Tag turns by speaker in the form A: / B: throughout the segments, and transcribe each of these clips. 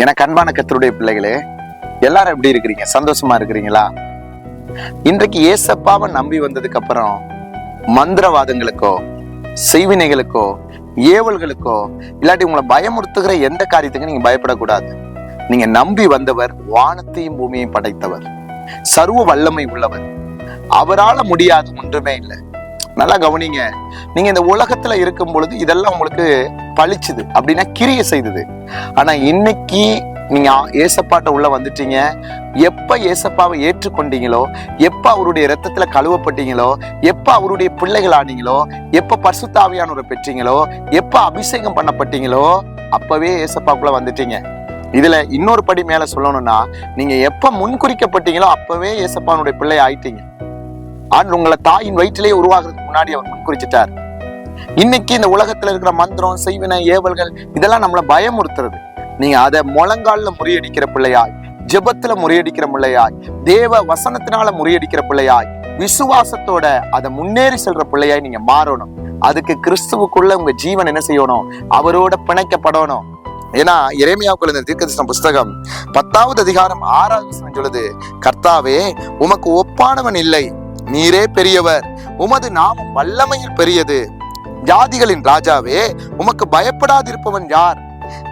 A: எனக்கு அன்பான கர்த்தருடைய பிள்ளைகளே, எல்லாரும் எப்படி இருக்கிறீங்க? சந்தோஷமா இருக்கிறீங்களா? இன்றைக்கு ஏசப்பாவை நம்பி வந்ததுக்கு அப்புறம் மந்திரவாதங்களுக்கோ செய்வினைகளுக்கோ ஏவல்களுக்கோ இல்லாட்டி உங்களை பயமுறுத்துகிற எந்த காரியத்துக்கும் நீங்க பயப்படக்கூடாது. நீங்க நம்பி வந்தவர் வானத்தையும் பூமியையும் படைத்தவர், சர்வ வல்லமை உள்ளவர். அவரால முடியாது ஒன்றுமே இல்லை. நல்லா கவனிங்க. நீங்க இந்த உலகத்துல இருக்கும் பொழுது இதெல்லாம் உங்களுக்கு பழிச்சுது அப்படின்னா கிரிய செய்தது. ஆனா இன்னைக்கு நீங்க ஏசப்பாட்ட உள்ள வந்துட்டீங்க. எப்ப ஏசப்பாவை ஏற்றுக்கொண்டீங்களோ, எப்ப அவருடைய இரத்தத்துல கழுவப்பட்டீங்களோ, எப்ப அவருடைய பிள்ளைகள் ஆனீங்களோ, எப்ப பரிசுத்த ஆவியானவரை பெற்றீங்களோ, எப்ப அபிஷேகம் பண்ணப்பட்டீங்களோ, அப்பவே ஏசப்பாக்குள்ள வந்துட்டீங்க. இதுல இன்னொரு படி மேல சொல்லணும்னா, நீங்க எப்ப முன்குறிக்கப்பட்டீங்களோ அப்பவே ஏசப்பானுடைய பிள்ளை ஆயிட்டீங்க. ஆண்டு உங்களை தாயின் வயிற்றிலேயே உருவாகிறதுக்கு முன்னாடி அவர் முன்குறிச்சிட்டார். இன்னைக்கு இந்த உலகத்துல இருக்கிற மந்திரம் செய்வினை ஏவல்கள் இதெல்லாம் நம்மளை பயமுறுத்துறது. நீங்க அதை முழங்கால்ல முறியடிக்கிற பிள்ளையாய், ஜெபத்துல முறியடிக்கிற பிள்ளையாய், தேவ வசனத்தினால முறியடிக்கிற பிள்ளையாய், விசுவாசத்தோட அதை முன்னேறி செல்ற பிள்ளையாய் நீங்க மாறணும். அதுக்கு கிறிஸ்துவுக்குள்ள உங்க ஜீவன் என்ன செய்யணும்? அவரோட பிணைக்கப்படணும். ஏன்னா எரேமியாவுக்குள்ள இந்த தீர்க்கதரிசன புஸ்தகம் 10வது அதிகாரம் 6வது வசனம் சொல்லுது, கர்த்தாவே உமக்கு ஒப்பானவன் இல்லை, நீரே பெரியவர், உமது நாமம் வல்லமையில் பெரியது. ஜாதிகளின் ராஜாவே உமக்கு பயப்படாதிருப்பவன் யார்?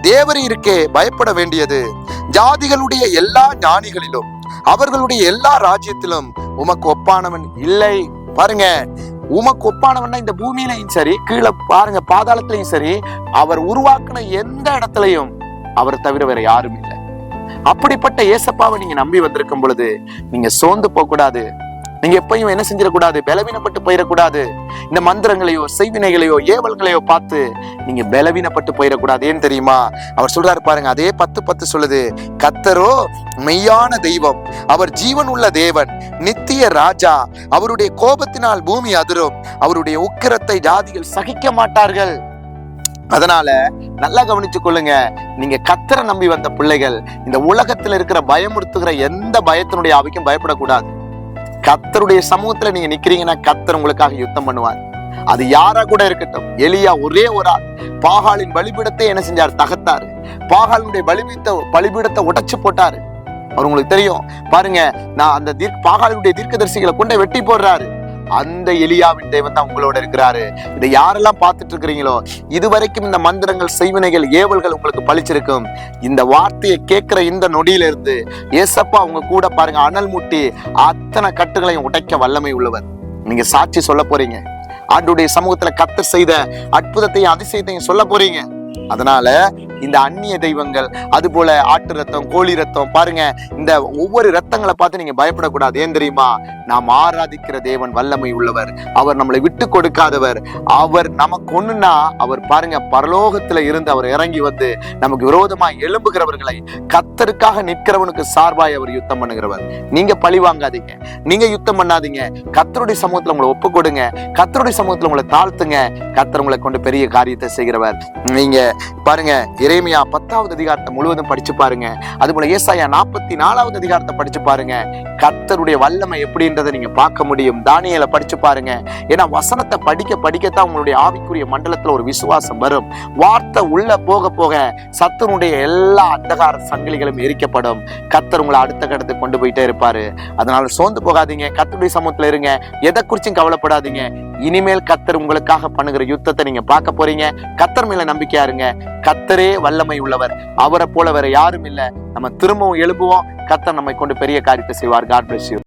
A: தேவரீருக்கே பயப்பட வேண்டியது. ஜாதிகளுடைய எல்லா ஞானிகளிலும் அவர்களுடைய எல்லா ராஜ்யத்திலும் உமக்கு ஒப்பானவன் இல்லை. பாருங்க, உமக்கு ஒப்பானவன் இந்த பூமியிலையும் சரி, கீழே பாருங்க பாதாளத்திலையும் சரி, அவர் உருவாக்குன எந்த இடத்துலையும் அவர் தவிர வேற யாரும் இல்லை. அப்படிப்பட்ட ஏசப்பாவை நீங்க நம்பி வந்திருக்கும் பொழுது நீங்க சோர்ந்து போக கூடாது. நீங்க எப்பயும் என்ன செஞ்சிடக்கூடாது? பலவீனப்பட்டு போயிடக்கூடாது. இந்த மந்திரங்களையோ செய்வினைகளையோ ஏவல்களையோ பார்த்து நீங்க பலவீனப்பட்டு போயிடக்கூடாது. ஏன் தெரியுமா? அவர் சொல்றாரு பாருங்க, அதே 10:10 சொல்லுது, கர்த்தரோ மெய்யான தெய்வம், அவர் ஜீவன் உள்ள தேவன், நித்திய ராஜா, அவருடைய கோபத்தினால் பூமி அதிரும், அவருடைய உக்கிரத்தை ஜாதிகள் சகிக்க மாட்டார்கள். அதனால நல்லா கவனிச்சுக் கொள்ளுங்க. நீங்க கர்த்தரை நம்பி வந்த பிள்ளைகள் இந்த உலகத்துல இருக்கிற பயமுறுத்துகிற எந்த பயத்தினுடைய ஆவிக்கும் பயப்படக்கூடாது. கர்த்தருடைய சமூகத்துல நீங்க நிக்கிறீங்கன்னா கர்த்தர் உங்களுக்காக யுத்தம் பண்ணுவார். அது யாரா கூட இருக்கட்டும். எலியா ஒரே ஒரு ஆள் பாகாலின் பலிபீடத்தை என்ன செஞ்சார்? தகர்த்தாரு. பாகாலினுடைய பலிபீடத்தை உடைச்சு போட்டாரு. அவர் உங்களுக்கு தெரியும் பாருங்க, நான் அந்த பாகாலினுடைய தீர்க்கதரிசிகளை கொண்டு வெட்டி போடுறாரு. அந்த எலியாவின் தேவன் தான் உங்களோட இருக்கிறாரு. இதை யாரெல்லாம் பார்த்துட்டு இருக்கிறீங்களோ, இதுவரைக்கும் இந்த மந்திரங்கள் செய்வினைகள் ஏவல்கள் உங்களுக்கு பழிச்சிருக்கும். இந்த வார்த்தையை கேட்கிற இந்த நொடியில இருந்து ஏசப்பா உங்க கூட பாருங்க அனல் மூட்டி அத்தனை கட்டுகளையும் உடைக்க வல்லமை உள்ளவர். நீங்க சாட்சி சொல்ல போறீங்க. ஆண்டுடைய சமூகத்துல கர்த்தர் செய்த அற்புதத்தையும் அதிசயத்தையும் சொல்ல போறீங்க. அதனால இந்த அந்நிய தெய்வங்கள், அது போல ஆட்டு ரத்தம், கோழி ரத்தம், பாருங்க இந்த ஒவ்வொரு ரத்தங்களை பார்த்து நீங்க பயப்படக்கூடாது. ஏன் தெரியுமா? நாம் ஆராதிக்கிற தேவன் வல்லமை உள்ளவர். அவர் நம்மளை விட்டு கொடுக்காதவர். அவர் நமக்கு ஒண்ணுன்னா அவர் பாருங்க பரலோகத்துல இருந்து அவர் இறங்கி வந்து நமக்கு விரோதமா எழும்புகிறவர்களை, கர்த்தருக்காக நிற்கிறவனுக்கு சார்பாய் அவர் யுத்தம் பண்ணுகிறவர். நீங்க பழி வாங்காதீங்க, நீங்க யுத்தம் பண்ணாதீங்க. கர்த்தருடைய சமூகத்துல உங்களை ஒப்பு கொடுங்க, கர்த்தருடைய சமூகத்துல உங்களை தாழ்த்துங்க. கர்த்தர் உங்களை கொண்டு பெரிய காரியத்தை செய்கிறவர். நீங்க பாருங்க எரேமியா 10வது அதிகாரத்தை முழுவதும் படிச்சு பாருங்க. அதுபோல ஏசாயா 44வது அதிகாரத்தை படிச்சு பாருங்க. கர்த்தருடைய வல்லமை எப்படின்றதை நீங்க பார்க்க முடியும். தானியேலை படிச்சு பாருங்க. ஏன்னா வசனத்தை படிக்க படிக்கத்தான் உங்களுடைய ஆவிக்குரிய மண்டலத்துல ஒரு விசுவாசம் வரும். வார்த்தை உள்ள போக போக சத்துனுடைய எல்லா அந்தகார சங்கிலிகளும் எரிக்கப்படும். கர்த்தர் உங்களை அடுத்த கடத்துக்கு கொண்டு போயிட்டே இருப்பாரு. அதனால சோர்ந்து போகாதீங்க. கர்த்தருடைய சமூகத்துல இருங்க. எதை குறிச்சும் கவலைப்படாதீங்க. இனிமேல் கர்த்தர் உங்களுக்காக பண்ணுகிற யுத்தத்தை நீங்க பார்க்க போறீங்க. கர்த்தர் மேல நம்பிக்கையா இருங்க. கர்த்தரே வல்லமை உள்ளவர். அவரை போல வேற யாரும் இல்லை. நம்ம திரும்பவும் எழுப்புவோம். கர்த்தர் நம்மை கொண்டு பெரிய காரியத்தை செய்வார். God bless you.